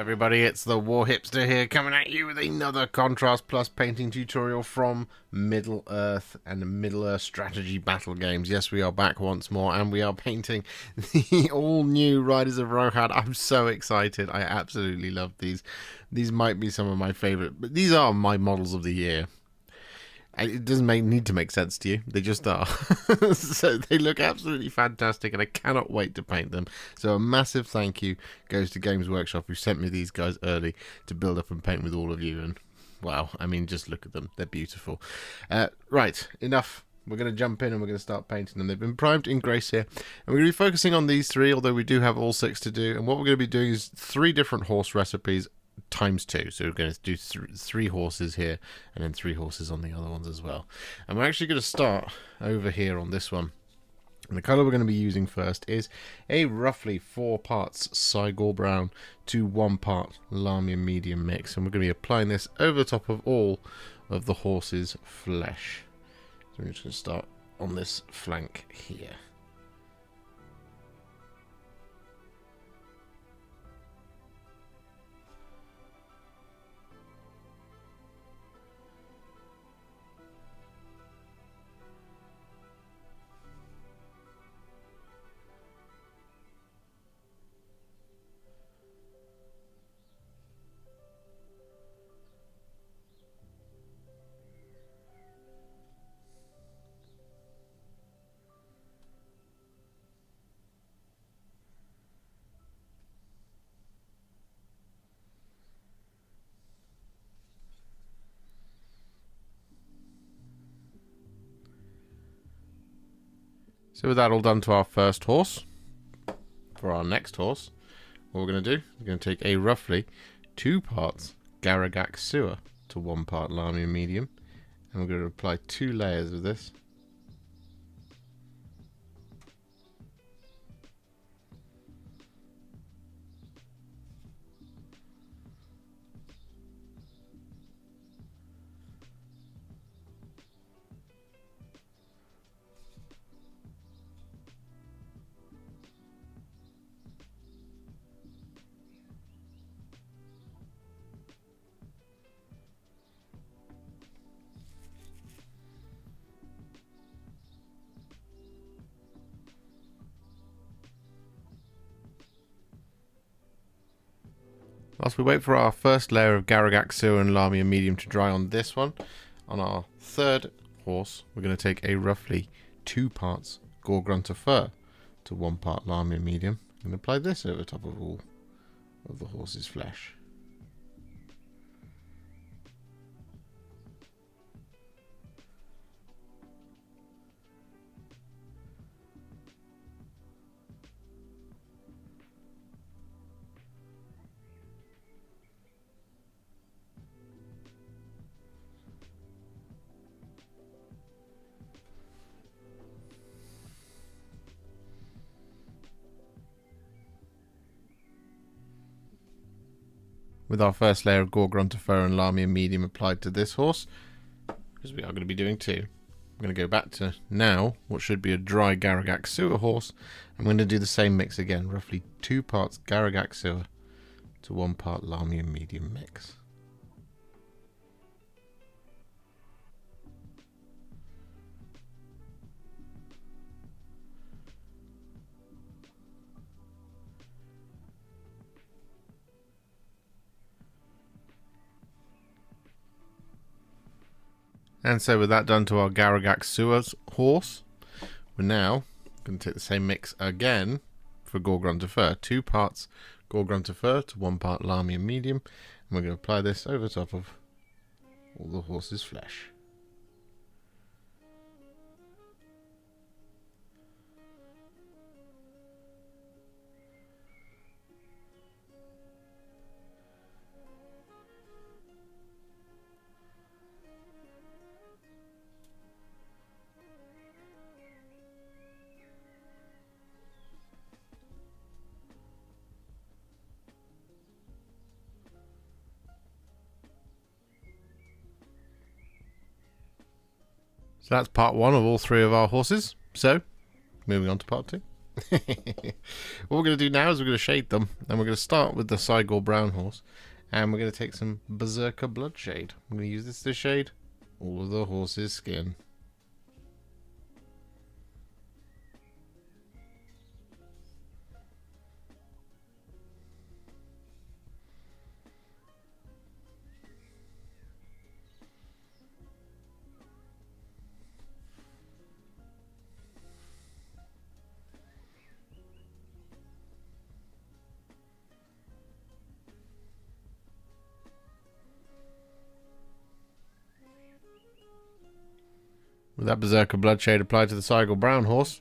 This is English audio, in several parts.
everybody, it's the Warhipster here, coming at you with another Contrast Plus painting tutorial from Middle-earth and the Middle-earth strategy battle games. Yes, we are back once more, and we are painting the all-new Riders of Rohan. I'm so excited. I absolutely love these. These might be some of my favourite, but these are my models of the year. It doesn't need to make sense to you. They just are. So they look absolutely fantastic, and I cannot wait to paint them. So a massive thank you goes to Games Workshop, who sent me these guys early to build up and paint with all of you. And wow, I mean, just look at them. They're beautiful. Right, enough. We're going to jump in and we're going to start painting them. They've been primed in Grace here. And we're going to be focusing on these three, although we do have all six to do. And what we're going to be doing is 3 different horse recipes times 2, so we're going to do 3 horses here and then 3 horses on the other ones as well. And we're actually going to start over here on this one, and the colour we're going to be using first is a roughly 4 parts Cygor Brown to 1 part Lamia medium mix, and we're going to be applying this over the top of all of the horse's flesh. So we're just going to start on this flank here. So with that all done to our first horse, for our next horse, what we're going to do, we're going to take a roughly 2 parts Garaghak sewer to 1 part Lamia medium, and we're going to apply 2 layers of this. Whilst we wait for our first layer of Garaghak sewer and Lamia medium to dry on this one, on our third horse, we're going to take a roughly 2 parts Gore-Grunta Fur to 1 part Lamia medium and apply this over top of all of the horse's flesh. With our first layer of Gore-Grunta Fur and Lamia medium applied to this horse, because we are going to be doing 2, I'm going to go back to now what should be a dry Garaghak sewer horse. I'm going to do the same mix again, roughly 2 parts Garaghak sewer to 1 part Lamia medium mix. And so with that done to our Garaghak Sewer's horse, we're now going to take the same mix again for Gore-Grunta Fur. 2 parts Gore-Grunta Fur to 1 part Lamia medium, and we're going to apply this over top of all the horse's flesh. So that's part 1 of all 3 of our horses. So, moving on to part 2. What we're going to do now is we're going to shade them, and we're going to start with the Cygor Brown horse, and we're going to take some Berserker Bloodshade. I'm going to use this to shade all of the horse's skin. With that Berserker Bloodshade applied to the Cygor Brown horse,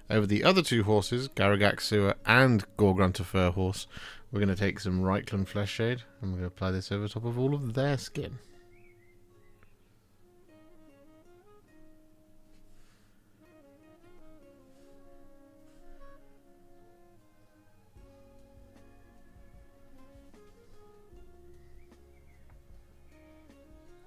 over the other two horses, Garaghak and Gore-Grunta Fur horse, we're going to take some Reikland Fleshshade, and we're going to apply this over top of all of their skin.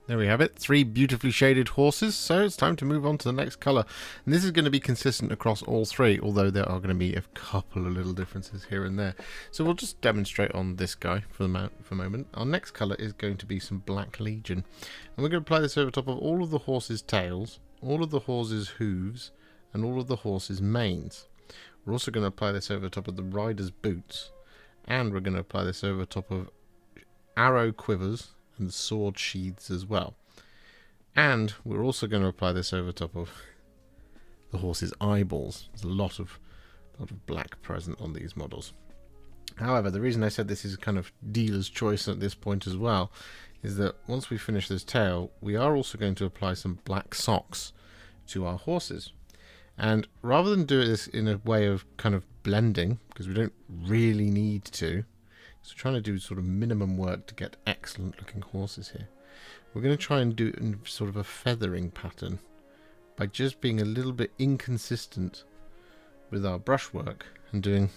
There we have it, 3 beautifully shaded horses, so it's time to move on to the next colour. And this is going to be consistent across all 3, although there are going to be a couple of little differences here and there. So we'll just demonstrate on this guy for a moment. Our next colour is going to be some Black Legion. And we're going to apply this over top of all of the horses' tails, all of the horses' hooves, and all of the horses' manes. We're also going to apply this over top of the riders' boots, and we're going to apply this over top of arrow quivers and sword sheaths as well. And we're also going to apply this over top of the horse's eyeballs. There's a lot of black present on these models. However, the reason I said this is kind of dealer's choice at this point as well is that once we finish this tail, we are also going to apply some black socks to our horses. And rather than do this in a way of kind of blending, because we don't really need to, so trying to do sort of minimum work to get excellent looking horses here, we're going to try and do it in sort of a feathering pattern by just being a little bit inconsistent with our brushwork and doing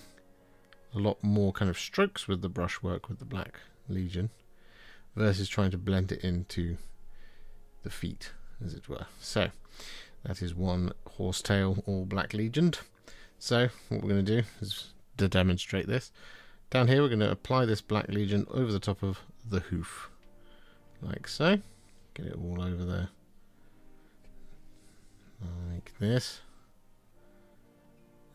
a lot more kind of strokes with the brushwork with the Black Legion versus trying to blend it into the feet, as it were. So that is one horsetail all Black Legioned. So what we're going to do is to demonstrate this. Down here we're going to apply this Black Legion over the top of the hoof, like so. Get it all over there, like this.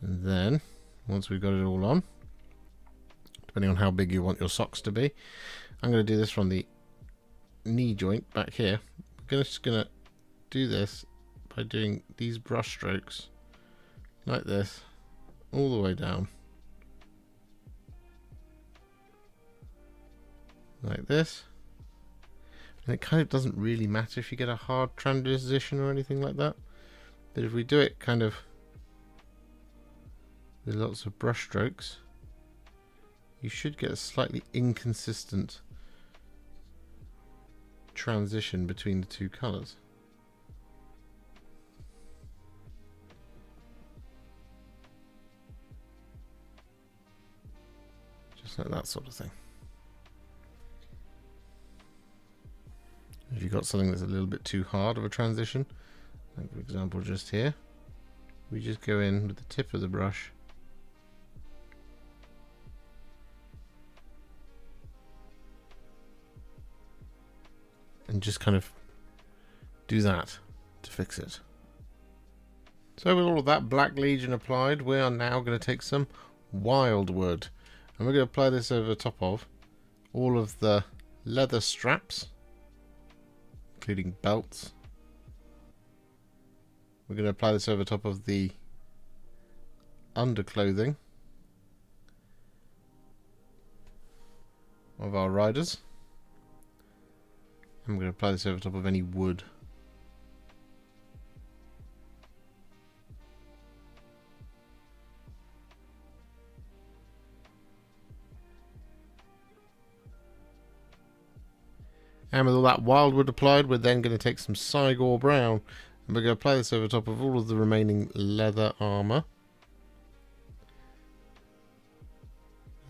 And then, once we've got it all on, depending on how big you want your socks to be, I'm going to do this from the knee joint back here. We're just going to do this by doing these brush strokes, like this, all the way down. Like this, and it kind of doesn't really matter if you get a hard transition or anything like that, but if we do it kind of with lots of brush strokes, you should get a slightly inconsistent transition between the two colours. Just like that sort of thing. If you've got something that's a little bit too hard of a transition, like for example just here, we just go in with the tip of the brush and just kind of do that to fix it. So with all of that Black Legion applied, we are now going to take some Wyldwood, and we're going to apply this over the top of all of the leather straps, including belts. We're going to apply this over top of the underclothing of our riders, and we're going to apply this over top of any wood. And with all that Wyldwood applied, we're then going to take some Cygor Brown, and we're going to apply this over top of all of the remaining leather armour,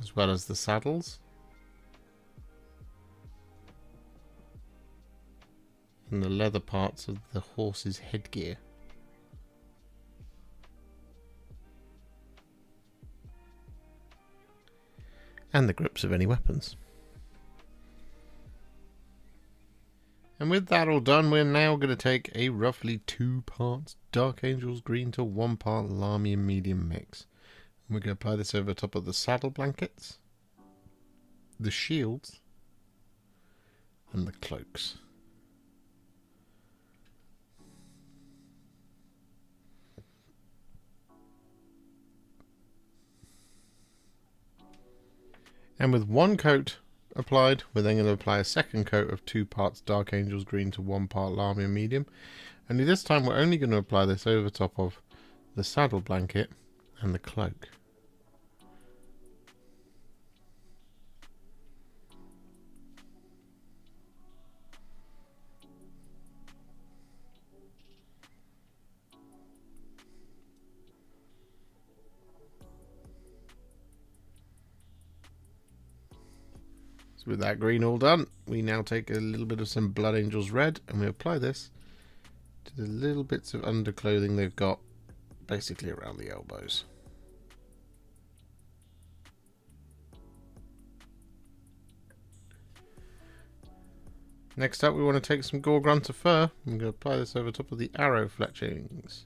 as well as the saddles and the leather parts of the horse's headgear. and the grips of any weapons. And with that all done, we're now going to take a roughly 2 parts Dark Angel's Green to 1 part Lahmian Medium mix. And we're going to apply this over top of the saddle blankets, the shields, and the cloaks. And with 1 coat applied, we're then going to apply a second coat of 2 parts Dark Angel's Green to 1 part Lahmian Medium. Only this time we're only going to apply this over top of the saddle blanket and the cloak. With that green all done, we now take a little bit of some Blood Angel's Red and we apply this to the little bits of underclothing they've got basically around the elbows. Next up we want to take some Gore-Grunta Fur and we're going to apply this over top of the arrow fletchings.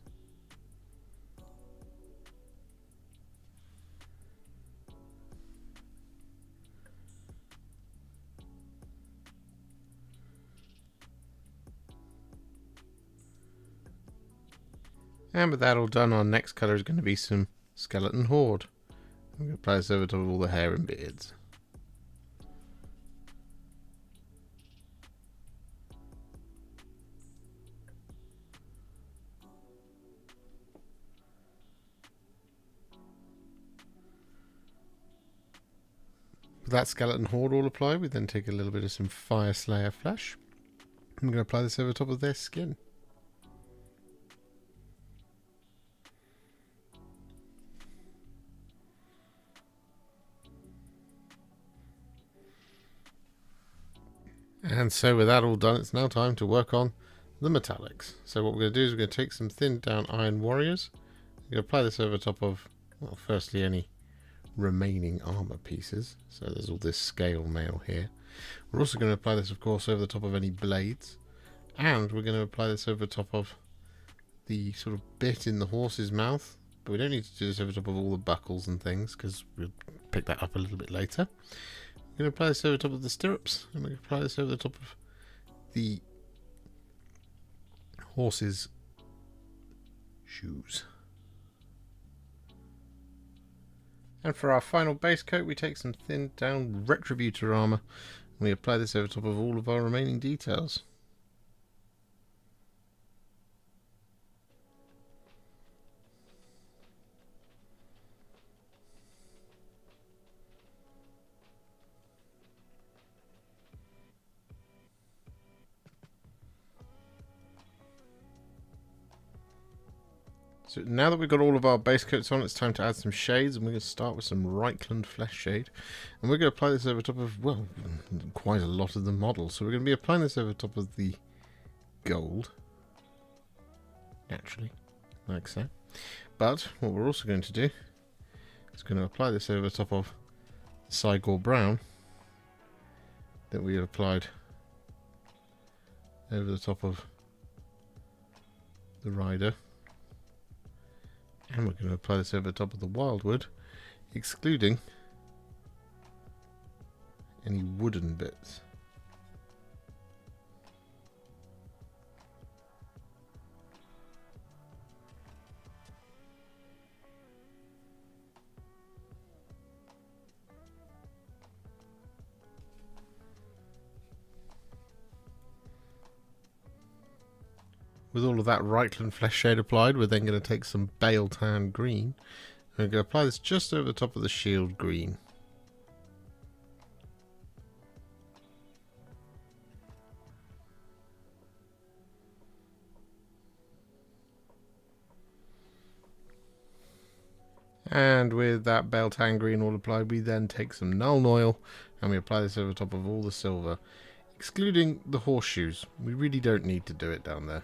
And with that all done, our next colour is going to be some Skeleton Horde. I'm going to apply this over top of all the hair and beards. With that Skeleton Horde all applied, we then take a little bit of some Fyreslayer Flesh. I'm going to apply this over top of their skin. And so with that all done, it's now time to work on the metallics. So what we're going to do is we're going to take some thinned down Iron Warriors. We're going to apply this over top of, well, firstly any remaining armour pieces. So there's all this scale mail here. We're also going to apply this, of course, over the top of any blades. And we're going to apply this over the top of the sort of bit in the horse's mouth. But we don't need to do this over top of all the buckles and things, because we'll pick that up a little bit later. I'm going to apply this over the top of the stirrups. I'm going to apply this over the top of the horse's shoes. And for our final base coat, we take some thinned down Retributor Armour. And we apply this over top of all of our remaining details. So now that we've got all of our base coats on, it's time to add some shades, and we're going to start with some Reikland Fleshshade. And we're going to apply this over top of, well, quite a lot of the model. So we're going to be applying this over top of the gold, naturally, like so. But what we're also going to do is going to apply this over top of the Cygor Brown that we had applied over the top of the rider. And we're going to apply this over the top of the Wyldwood, excluding any wooden bits. With all of that Reikland Fleshshade applied, we're then going to take some Biel-Tan Green. And we're going to apply this just over the top of the shield green. And with that Biel-Tan Green all applied, we then take some Nuln Oil and we apply this over the top of all the silver, excluding the horseshoes. We really don't need to do it down there.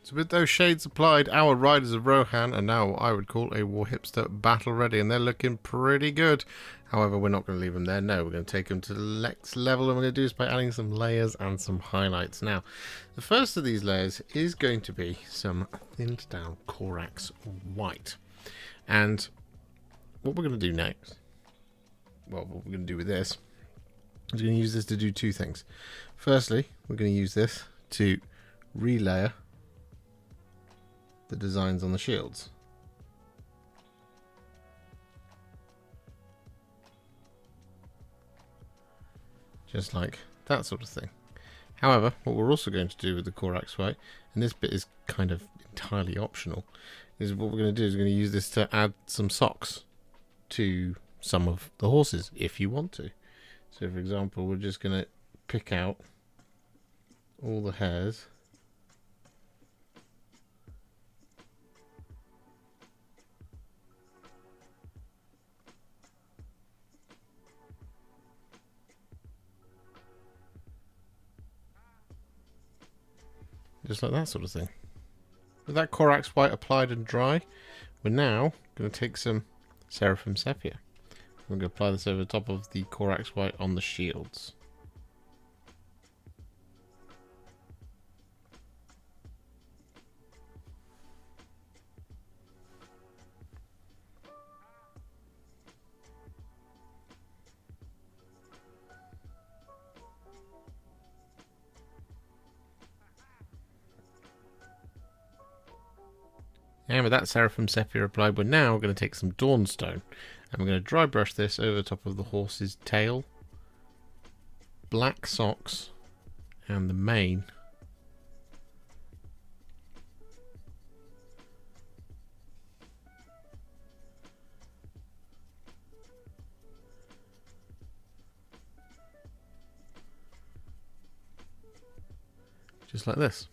So with those shades applied, our Riders of Rohan are now what I would call a Warhipster battle ready, and they're looking pretty good. However, we're not going to leave them there. No, we're going to take them to the next level, and we're going to do this by adding some layers and some highlights. Now, the first of these layers is going to be some thinned down Corax White. And what we're going to do next, well, what we're going to do with this, is we're going to use this to do two things. Firstly, we're going to use this to relayer the designs on the shields. Just like that sort of thing. However, what we're also going to do with the Corax White, and this bit is kind of entirely optional, is what we're going to do is we're going to use this to add some socks to some of the horses, if you want to. So for example, we're just going to pick out all the hairs just like that sort of thing. With that Corax White applied and dry, we're now going to take some Seraphim Sepia. We're going to apply this over the top of the Corax White on the shields. And with that Seraphim Sepia applied, we're now going to take some Dawnstone, and we're going to dry brush this over the top of the horse's tail, black socks, and the mane. Just like this.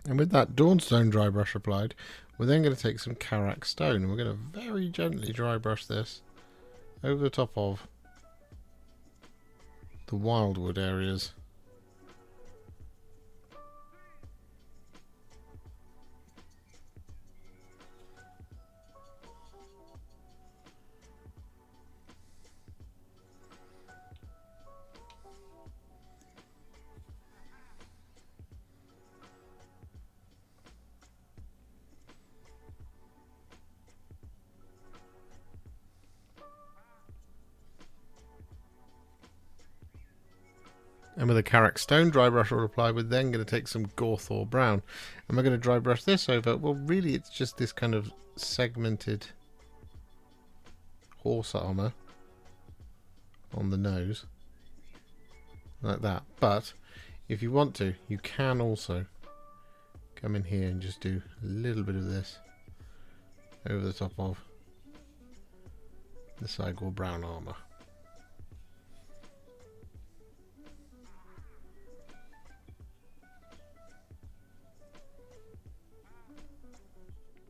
And with that Dawnstone dry brush applied, we're then going to take some Karak Stone, and we're going to very gently dry brush this over the top of the Wyldwood areas. And with a Karak Stone dry brush all applied, we're then going to take some Gorthor Brown, and we're going to dry brush this over. Well, really, it's just this kind of segmented horse armor on the nose, like that. But if you want to, you can also come in here and just do a little bit of this over the top of the Cygor Brown armor.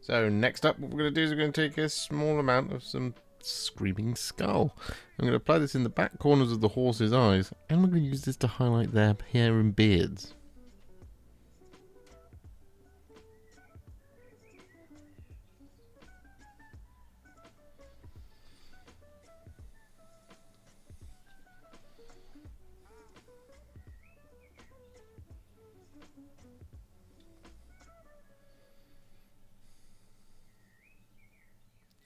So next up, what we're going to do is we're going to take a small amount of some Screaming Skull. I'm going to apply this in the back corners of the horse's eyes, and we're going to use this to highlight their hair and beards.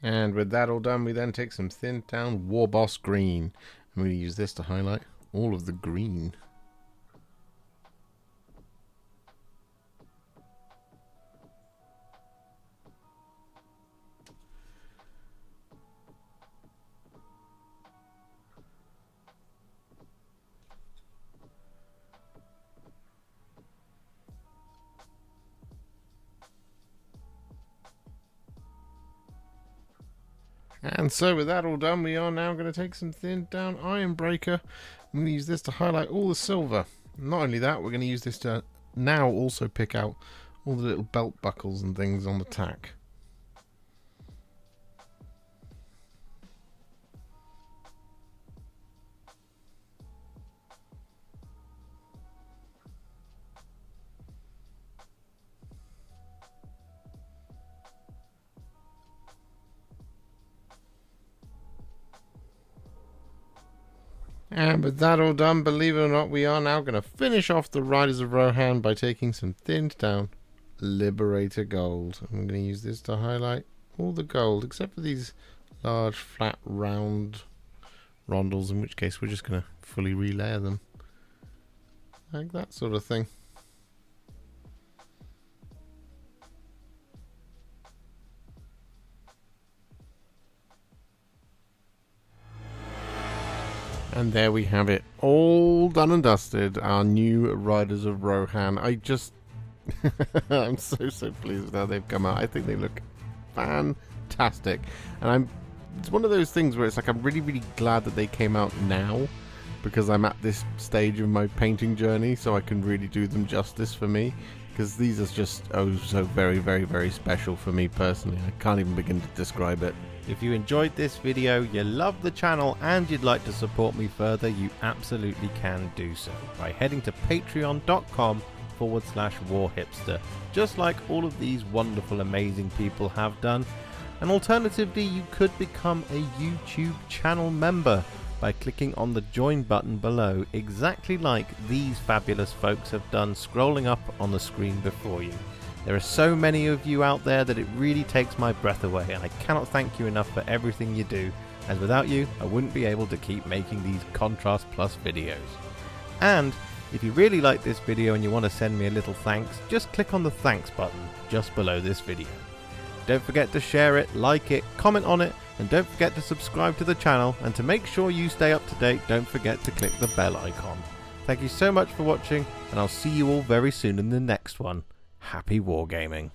And with that all done, we then take some thinned down Warboss Green. I'm going to use this to highlight all of the green. And so with that all done, we are now going to take some thinned down Ironbreaker. I'm going to use this to highlight all the silver. Not only that, we're going to use this to now also pick out all the little belt buckles and things on the tack. And with that all done, believe it or not, we are now going to finish off the Riders of Rohan by taking some thinned down Liberator Gold. I'm going to use this to highlight all the gold, except for these large, flat, round rondels, in which case we're just going to fully relayer them. Like that sort of thing. And there we have it, all done and dusted, our new Riders of Rohan. I'm so pleased with how they've come out. I think they look fantastic. And it's one of those things where it's like I'm really glad that they came out now, because I'm at this stage of my painting journey, so I can really do them justice for me. Because these are just so very special for me personally. I can't even begin to describe it. If you enjoyed this video, you love the channel, and you'd like to support me further, you absolutely can do so by heading to patreon.com/warhipster, just like all of these wonderful, amazing people have done. And alternatively, you could become a YouTube channel member by clicking on the join button below, exactly like these fabulous folks have done, scrolling up on the screen before you. There are so many of you out there that it really takes my breath away, and I cannot thank you enough for everything you do, as without you I wouldn't be able to keep making these Contrast Plus videos. And if you really like this video and you want to send me a little thanks, just click on the thanks button just below this video. Don't forget to share it, like it, comment on it, and don't forget to subscribe to the channel, and to make sure you stay up to date, don't forget to click the bell icon. Thank you so much for watching, and I'll see you all very soon in the next one. Happy wargaming.